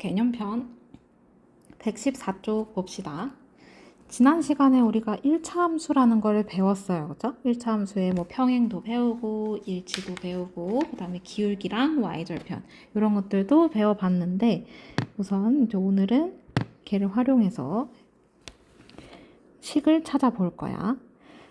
개념편 114쪽 봅시다. 지난 시간에 우리가 1차 함수라는 걸 배웠어요. 그죠? 1차 함수에 뭐 평행도 배우고 일치도 배우고 그 다음에 기울기랑 y절편 이런 것들도 배워봤는데 우선 이제 오늘은 걔를 활용해서 식을 찾아볼 거야.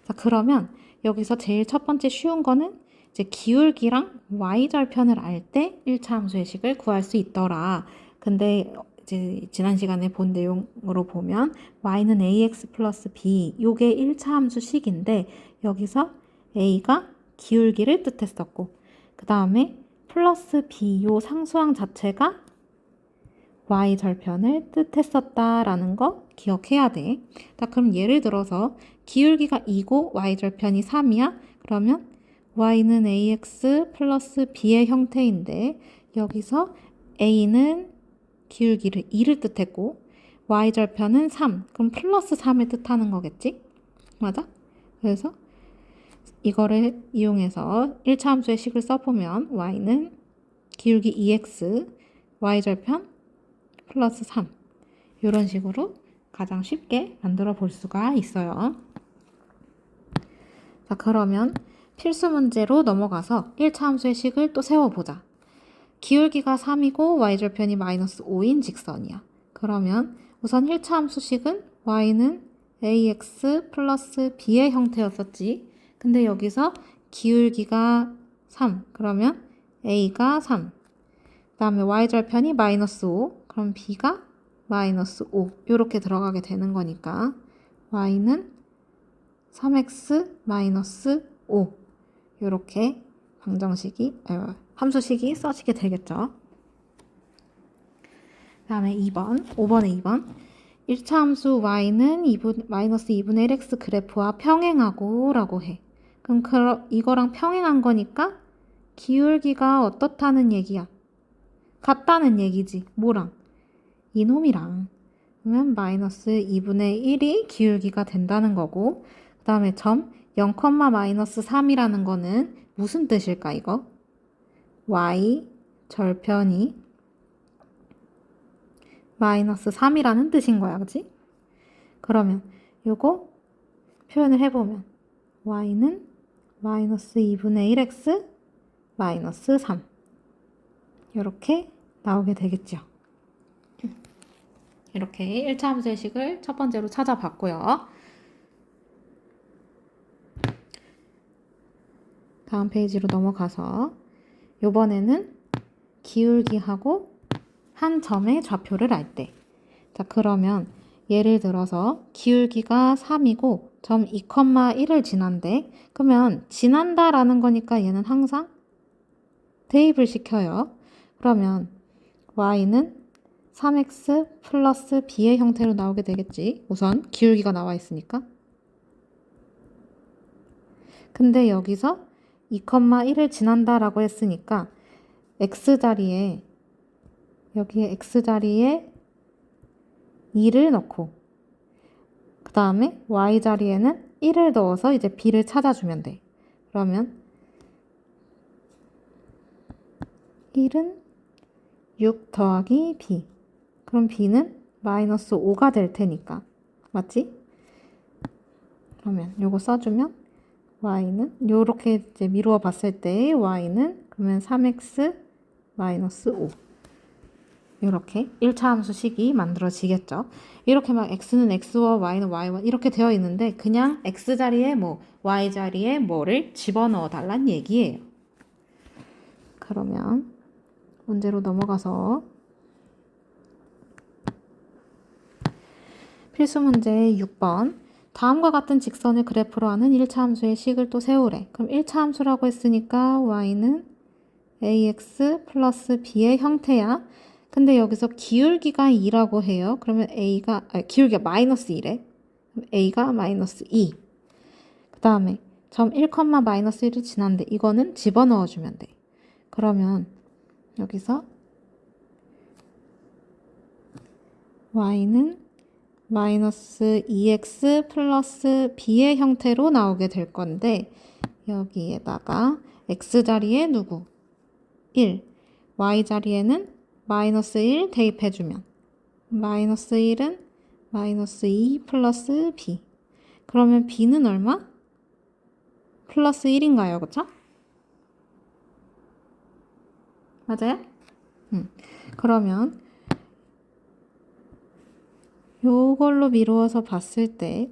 자, 그러면 여기서 제일 첫 번째 쉬운 거는 이제 기울기랑 y절편을 알 때 1차 함수의 식을 구할 수 있더라. 근데 이제 지난 시간에 본 내용으로 보면 y는 ax 플러스 b 요게 1차 함수 식인데 여기서 a가 기울기를 뜻했었고 그 다음에 플러스 b 요 상수항 자체가 y절편을 뜻했었다라는 거 기억해야 돼. 자, 그럼 예를 들어서 기울기가 2고 y절편이 3이야? 그러면 y는 ax 플러스 b의 형태인데 여기서 a는 기울기를 2를 뜻했고 y절편은 3. 그럼 플러스 3을 뜻하는 거겠지? 맞아? 그래서 이거를 이용해서 1차 함수의 식을 써보면 y는 기울기 2x, y절편 플러스 3 이런 식으로 가장 쉽게 만들어 볼 수가 있어요. 자, 그러면 필수 문제로 넘어가서 1차 함수의 식을 또 세워보자. 기울기가 3이고 y절편이 마이너스 5인 직선이야. 그러면 우선 1차 함수식은 y는 ax 플러스 b의 형태였었지. 근데 여기서 기울기가 3. 그러면 a가 3. 그 다음에 y절편이 마이너스 5. 그럼 b가 마이너스 5. 이렇게 들어가게 되는 거니까 y는 3x 마이너스 5. 이렇게 함수식이 써지게 되겠죠. 그 다음에 5번에 2번. 1차 함수 y는 마이너스 2분의 1x 그래프와 평행하고 라고 해. 그럼 이거랑 평행한 거니까 기울기가 어떻다는 얘기야? 같다는 얘기지. 뭐랑? 이놈이랑. 그러면 마이너스 2분의 1이 기울기가 된다는 거고 그 다음에 점 0, 마이너스 3이라는 거는 무슨 뜻일까 이거? y 절편이 마이너스 3이라는 뜻인 거야. 그치? 그러면 요거 표현을 해보면 y는 마이너스 2분의 1x 마이너스 3 이렇게 나오게 되겠죠. 이렇게 1차 함수의 식을 첫 번째로 찾아봤고요. 다음 페이지로 넘어가서 이번에는 기울기하고 한 점의 좌표를 알 때. 자, 그러면 예를 들어서 기울기가 3이고 점 2,1을 지난대. 그러면 지난다라는 거니까 얘는 항상 대입을 시켜요. 그러면 y는 3x 플러스 b의 형태로 나오게 되겠지. 우선 기울기가 나와 있으니까. 근데 여기서 2,1을 지난다라고 했으니까 x자리에 여기에 x자리에 2를 넣고 그 다음에 y자리에는 1을 넣어서 이제 b를 찾아주면 돼. 그러면 1은 6 더하기 b. 그럼 b는 마이너스 5가 될 테니까. 맞지? 그러면 요거 써주면 y는 요렇게 이제 미루어 봤을 때 y는 그러면 3x 마이너스 5 이렇게 1차 함수식이 만들어지겠죠. 이렇게 막 x는 x와 y는 y와 이렇게 되어 있는데 그냥 x자리에 뭐 y자리에 뭐를 집어넣어 달란 얘기예요. 그러면 문제로 넘어가서 필수 문제 6번 다음과 같은 직선을 그래프로 하는 1차 함수의 식을 또 세우래. 그럼 1차 함수라고 했으니까 y는 ax 플러스 b의 형태야. 근데 여기서 기울기가 2라고 해요. 그러면 기울기가 마이너스 2래. 그럼 a가 마이너스 2. 그 다음에 점 1, 마이너스 1을 지난데 이거는 집어넣어주면 돼. 그러면 여기서 y는 마이너스 2x 플러스 b의 형태로 나오게 될 건데 여기에다가 x자리에 누구? 1, y자리에는 마이너스 1 대입해주면 마이너스 1은 마이너스 2 플러스 b. 그러면 b는 얼마? 플러스 1인가요? 그쵸? 맞아요? 그러면 요걸로 미루어서 봤을 때,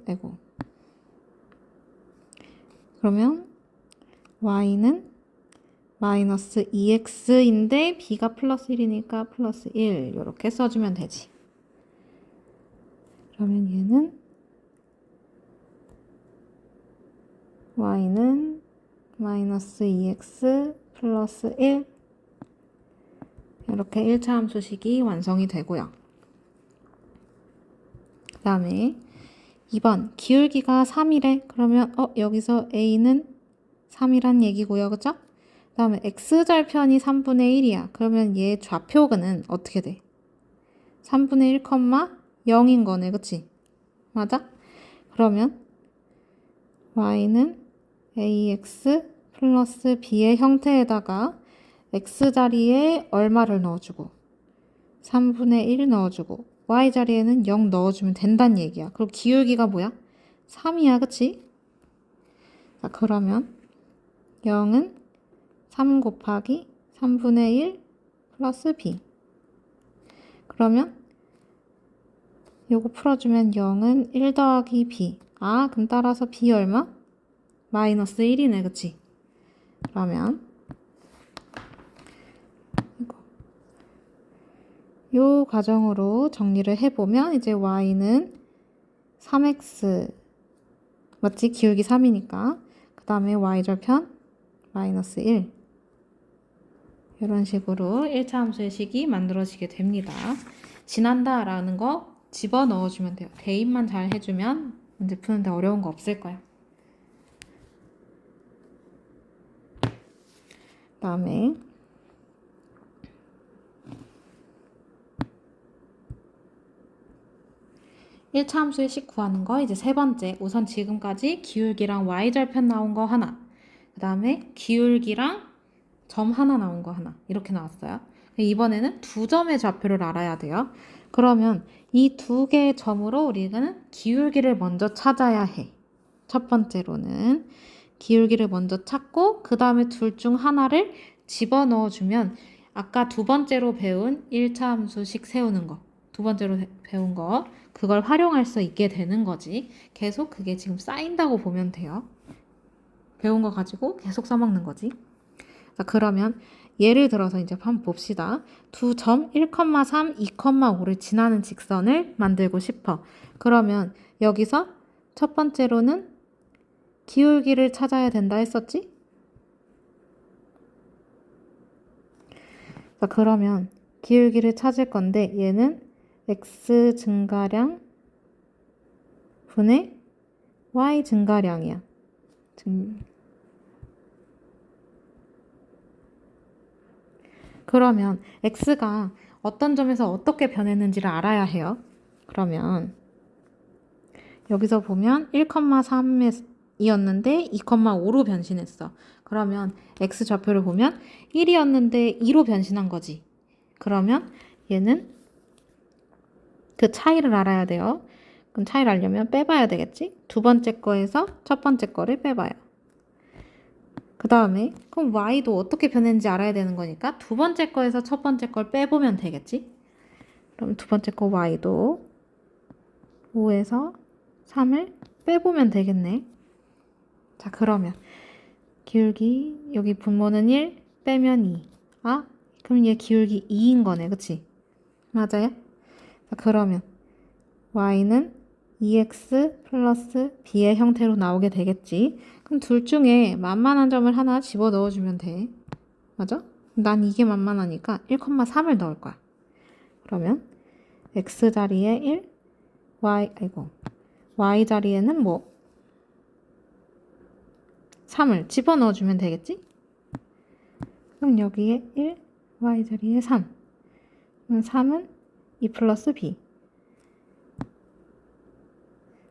그러면 y는 마이너스 2x인데 b가 플러스 1이니까 플러스 1 이렇게 써주면 되지. 그러면 얘는 y는 마이너스 2x 플러스 1 이렇게 1차 함수식이 완성이 되고요. 그 다음에 2번 기울기가 3이래. 그러면 여기서 a는 3이란 얘기고요. 그쵸? 그 다음에 x절편이 3분의 1이야. 그러면 얘 좌표근은 어떻게 돼? 3분의 1, 0인 거네. 그치? 맞아? 그러면 y는 ax 플러스 b의 형태에다가 x자리에 얼마를 넣어주고 3분의 1 넣어주고 y자리에는 0 넣어주면 된다는 얘기야. 그리고 기울기가 뭐야? 3이야. 그치? 자, 그러면 0은 3 곱하기 3분의 1 플러스 b. 그러면 요거 풀어주면 0은 1 더하기 b. 그럼 따라서 b 얼마? 마이너스 1이네. 그치? 그러면 요 과정으로 정리를 해보면 이제 y는 3x 맞지? 기울기 3이니까 그 다음에 y절편 마이너스 1 이런 식으로 1차 함수의 식이 만들어지게 됩니다. 지난다 라는 거 집어넣어주면 돼요. 대입만 잘 해주면 문제 푸는데 어려운 거 없을 거야. 그 다음에 1차 함수의 식 구하는 거 이제 세 번째. 우선 지금까지 기울기랑 y절편 나온 거 하나, 그 다음에 기울기랑 점 하나 나온 거 하나 이렇게 나왔어요. 이번에는 두 점의 좌표를 알아야 돼요. 그러면 이 두 개의 점으로 우리는 기울기를 먼저 찾아야 해. 첫 번째로는 기울기를 먼저 찾고 그 다음에 둘 중 하나를 집어넣어주면 아까 두 번째로 배운 1차 함수식 세우는 거, 두 번째로 배운 거 그걸 활용할 수 있게 되는 거지. 계속 그게 지금 쌓인다고 보면 돼요. 배운 거 가지고 계속 써먹는 거지. 자, 그러면 예를 들어서 이제 한번 봅시다. 두 점 1,3, 2,5를 지나는 직선을 만들고 싶어. 그러면 여기서 첫 번째로는 기울기를 찾아야 된다 했었지? 자, 그러면 기울기를 찾을 건데 얘는 x 증가량 분의 y 증가량이야. 그러면 x가 어떤 점에서 어떻게 변했는지를 알아야 해요. 그러면 여기서 보면 1,3이었는데 2,5로 변신했어. 그러면 x 좌표를 보면 1이었는데 2로 변신한 거지. 그러면 얘는 그 차이를 알아야 돼요. 그럼 차이를 알려면 빼봐야 되겠지? 두 번째 거에서 첫 번째 거를 빼봐요. 그 다음에 그럼 y도 어떻게 변했는지 알아야 되는 거니까 두 번째 거에서 첫 번째 걸 빼보면 되겠지? 그럼 두 번째 거 y도 5에서 3을 빼보면 되겠네. 자, 그러면 기울기 여기 분모는 1 빼면 2. 그럼 얘 기울기 2인 거네. 그치? 맞아요? 자, 그러면 y는 2x 플러스 b의 형태로 나오게 되겠지. 그럼 둘 중에 만만한 점을 하나 집어 넣어주면 돼. 맞아? 난 이게 만만하니까 1,3을 넣을 거야. 그러면 x자리에 1, y자리에는 3을 집어 넣어주면 되겠지? 그럼 여기에 1, y자리에 3. 그럼 3은 2 플러스 b.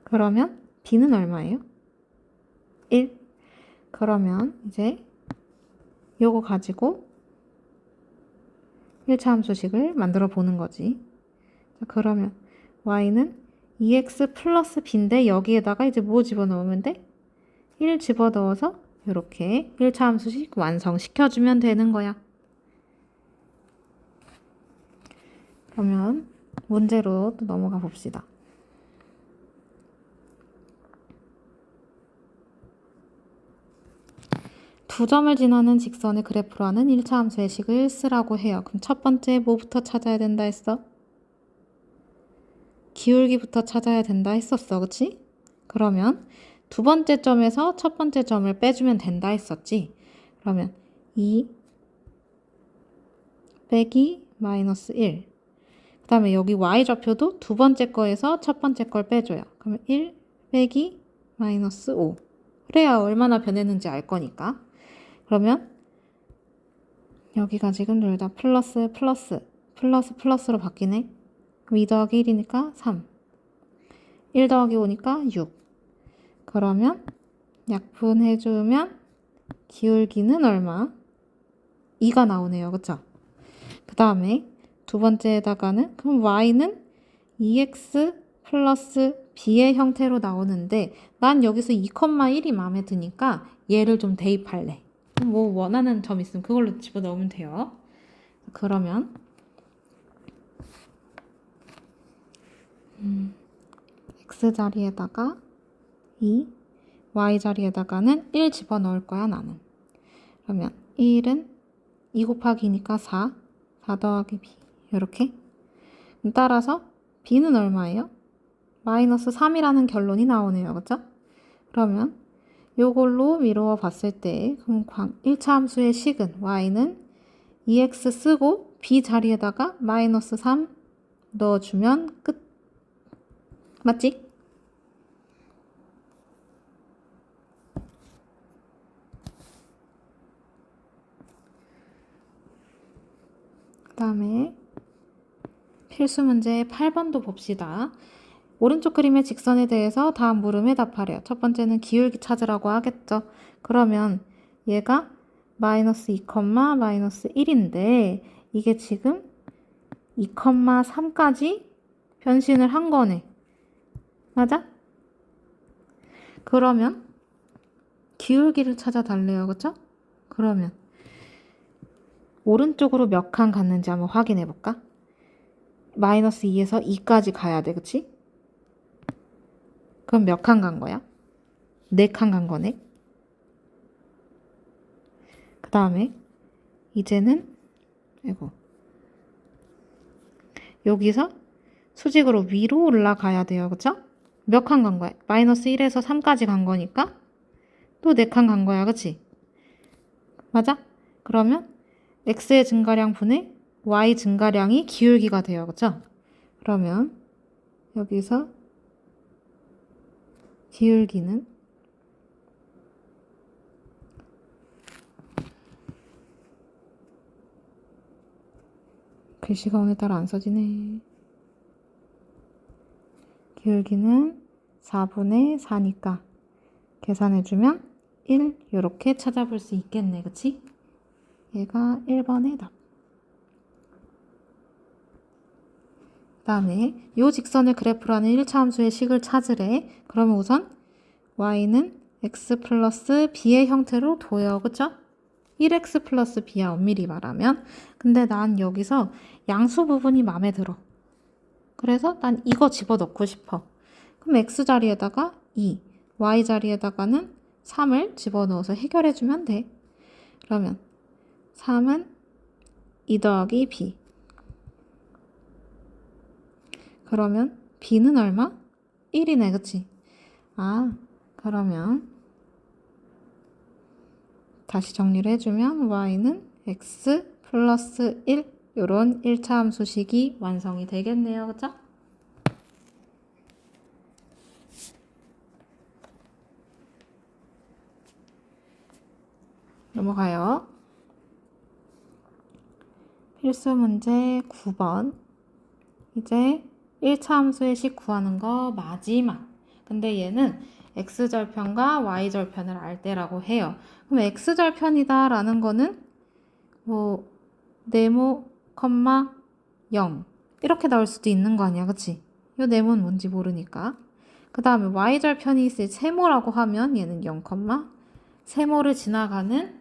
그러면 b는 얼마예요? 1. 그러면 이제 요거 가지고 1차 함수식을 만들어 보는 거지. 자, 그러면 y는 2x 플러스 b인데 여기에다가 이제 뭐 집어넣으면 돼? 1 집어넣어서 이렇게 1차 함수식 완성시켜주면 되는 거야. 그러면 문제로 또 넘어가 봅시다. 두 점을 지나는 직선의 그래프로 하는 1차 함수의 식을 쓰라고 해요. 그럼 첫 번째 뭐부터 찾아야 된다 했어? 기울기부터 찾아야 된다 했었어. 그치? 그러면 두 번째 점에서 첫 번째 점을 빼주면 된다 했었지? 그러면 2 빼기 마이너스 1. 그 다음에 여기 y좌표도 두 번째 거에서 첫 번째 걸 빼줘요. 그러면 1 빼기 마이너스 5. 그래야 얼마나 변했는지 알 거니까. 그러면 여기가 지금 둘 다 플러스 플러스로 바뀌네. 그럼 2 더하기 1이니까 3. 1 더하기 5니까 6. 그러면 약분해주면 기울기는 얼마? 2가 나오네요. 그쵸? 그 다음에 두 번째에다가는 그럼 y는 2x 플러스 b의 형태로 나오는데 난 여기서 2,1이 마음에 드니까 얘를 좀 대입할래. 뭐 원하는 점 있으면 그걸로 집어넣으면 돼요. 그러면 x 자리에다가 2, y 자리에다가는 1 집어넣을 거야 나는. 그러면 1은 2 곱하기 2니까 4, 4 더하기 b 이렇게. 따라서 b는 얼마예요? 마이너스 3이라는 결론이 나오네요. 그죠? 그러면 요걸로 미루어 봤을 때 그럼 1차 함수의 식은 y는 2x 쓰고 b 자리에다가 마이너스 3 넣어주면 끝. 맞지? 그 다음에 필수 문제 8번도 봅시다. 오른쪽 그림의 직선에 대해서 다음 물음에 답하래요. 첫 번째는 기울기 찾으라고 하겠죠. 그러면 얘가 마이너스 2, 마이너스 1인데 이게 지금 2,3까지 변신을 한 거네. 맞아? 그러면 기울기를 찾아달래요. 그쵸? 그러면 오른쪽으로 몇 칸 갔는지 한번 확인해 볼까? 마이너스 2에서 2까지 가야 돼. 그치? 그럼 몇 칸 간 거야? 4칸 간 거네. 그 다음에 이제는 여기서 수직으로 위로 올라가야 돼요. 그쵸? 몇 칸 간 거야? 마이너스 1에서 3까지 간 거니까 또 4칸 간 거야. 그치? 맞아? 그러면 x의 증가량 분의 y 증가량이 기울기가 돼요. 그쵸? 그러면 여기서 기울기는 글씨가 오늘따라 안 써지네. 기울기는 4분의 4니까 계산해주면 1 이렇게 찾아볼 수 있겠네. 그치? 얘가 1번의 답. 그 다음에 이 직선을 그래프로 하는 1차 함수의 식을 찾으래. 그러면 우선 y는 x 플러스 b의 형태로 둬요. 그쵸? 1x 플러스 b야 엄밀히 말하면. 근데 난 여기서 양수 부분이 마음에 들어. 그래서 난 이거 집어넣고 싶어. 그럼 x 자리에다가 2, y 자리에다가는 3을 집어넣어서 해결해주면 돼. 그러면 3은 2 더하기 b. 그러면 b는 얼마? 1이네. 그치? 아, 그러면 다시 정리를 해주면 y는 x 플러스 1 요런 1차 함수식이 완성이 되겠네요. 그쵸? 넘어가요. 필수 문제 9번. 이제 1차 함수의 식 구하는 거 마지막. 근데 얘는 x절편과 y절편을 알 때라고 해요. 그럼 x절편이다 라는 거는 뭐 네모 0 이렇게 나올 수도 있는 거 아니야, 그치? 이 네모는 뭔지 모르니까. 그 다음에 y절편이 있을 세모라고 하면 얘는 0, 세모를 지나가는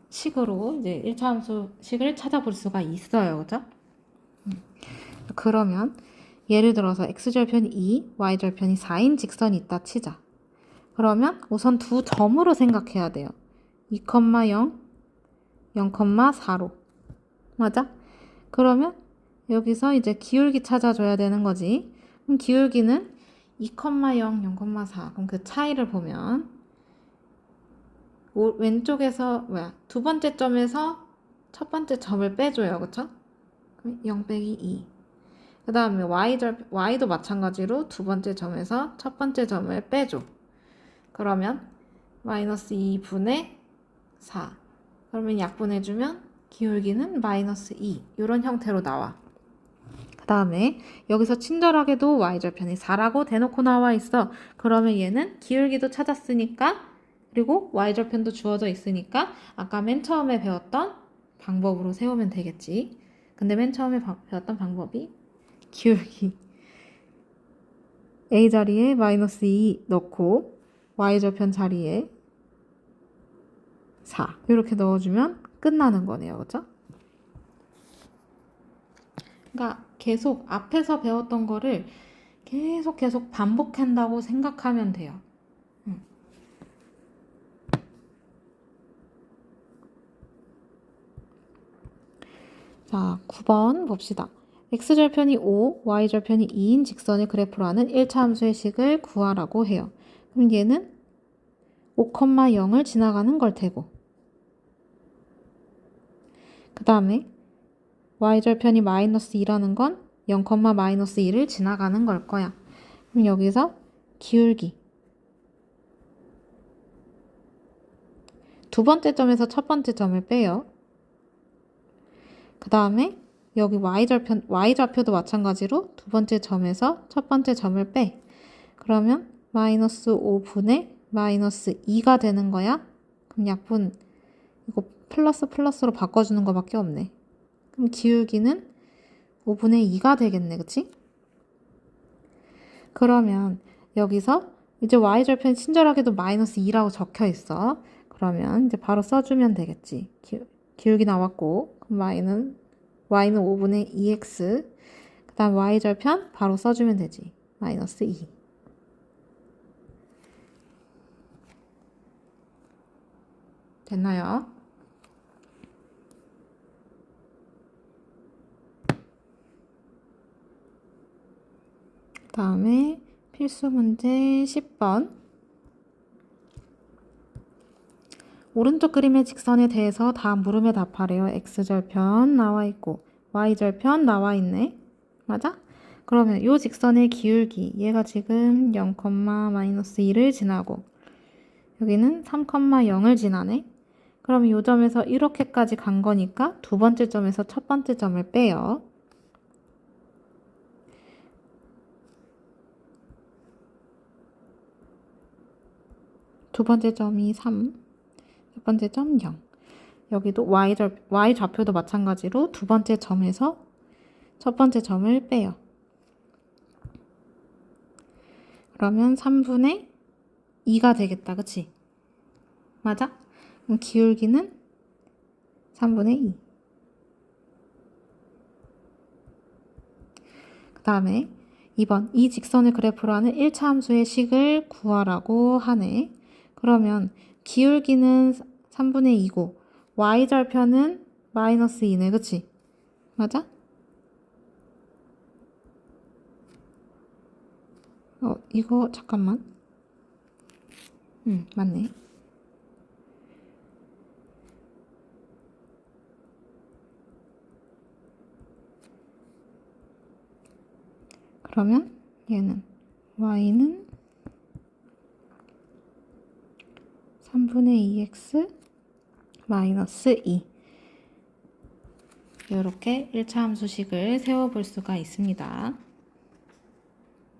식으로 이제 1차 함수식을 찾아볼 수가 있어요, 그죠? 그러면 예를 들어서 x절편이 2, y절편이 4인 직선이 있다 치자. 그러면 우선 두 점으로 생각해야 돼요. 2, 0, 0,4로. 맞아? 그러면 여기서 이제 기울기 찾아줘야 되는 거지. 그럼 기울기는 2, 0, 0,4. 그럼 그 차이를 보면 왼쪽에서 두 번째 점에서 첫 번째 점을 빼줘요. 그쵸? 그럼 0 빼기 2. 그 다음에 y도 마찬가지로 두 번째 점에서 첫 번째 점을 빼줘. 그러면 마이너스 2분의 4. 그러면 약분해주면 기울기는 마이너스 2. 이런 형태로 나와. 그 다음에 여기서 친절하게도 y절편이 4라고 대놓고 나와 있어. 그러면 얘는 기울기도 찾았으니까, 그리고 y절편도 주어져 있으니까 아까 맨 처음에 배웠던 방법으로 세우면 되겠지. 근데 맨 처음에 배웠던 방법이 기울기 a 자리에 마이너스 2 넣고 y절편 자리에 4 이렇게 넣어주면 끝나는 거네요. 그죠? 그러니까 계속 앞에서 배웠던 거를 계속 반복한다고 생각하면 돼요. 자, 9번 봅시다. x절편이 5, y절편이 2인 직선의 그래프로 하는 1차 함수의 식을 구하라고 해요. 그럼 얘는 5, 0을 지나가는 걸 테고, 그 다음에 y절편이 마이너스 2라는 건 0, 마이너스 2를 지나가는 걸 거야. 그럼 여기서 기울기 두 번째 점에서 첫 번째 점을 빼요. 그 다음에 여기 y좌표도 마찬가지로 두 번째 점에서 첫 번째 점을 빼. 그러면 마이너스 5분의 마이너스 2가 되는 거야. 그럼 약분 이거 플러스로 바꿔주는 거밖에 없네. 그럼 기울기는 5분의 2가 되겠네, 그치? 그러면 여기서 이제 y절편 친절하게도 마이너스 2라고 적혀 있어. 그러면 이제 바로 써주면 되겠지. 기울기 나왔고, 그럼 y는 5분의 2x, 그 다음 y절편 바로 써주면 되지. 마이너스 2. 됐나요? 다음에 필수 문제 10번. 오른쪽 그림의 직선에 대해서 다음 물음에 답하래요. x절편 나와 있고 y절편 나와 있네. 맞아? 그러면 이 직선의 기울기, 얘가 지금 0, 마이너스 2를 지나고 여기는 3, 0을 지나네. 그럼 이 점에서 이렇게까지 간 거니까 두 번째 점에서 첫 번째 점을 빼요. 두 번째 점이 3, 첫 번째 점 0. 여기도 y좌표도 마찬가지로 두 번째 점에서 첫 번째 점을 빼요. 그러면 3분의 2가 되겠다. 그치? 맞아? 그럼 기울기는 3분의 2. 그 다음에 2번. 이 직선을 그래프로 하는 1차 함수의 식을 구하라고 하네. 그러면 기울기는 3분의 2고 y절편은 마이너스 2네. 그치? 맞아? 이거 잠깐만. 맞네. 그러면 얘는 y는 3분의 2x 마이너스 2. 이렇게 1차 함수식을 세워볼 수가 있습니다.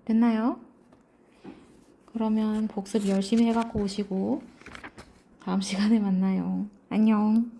됐나요? 그러면 복습 열심히 해갖고 오시고 다음 시간에 만나요. 안녕.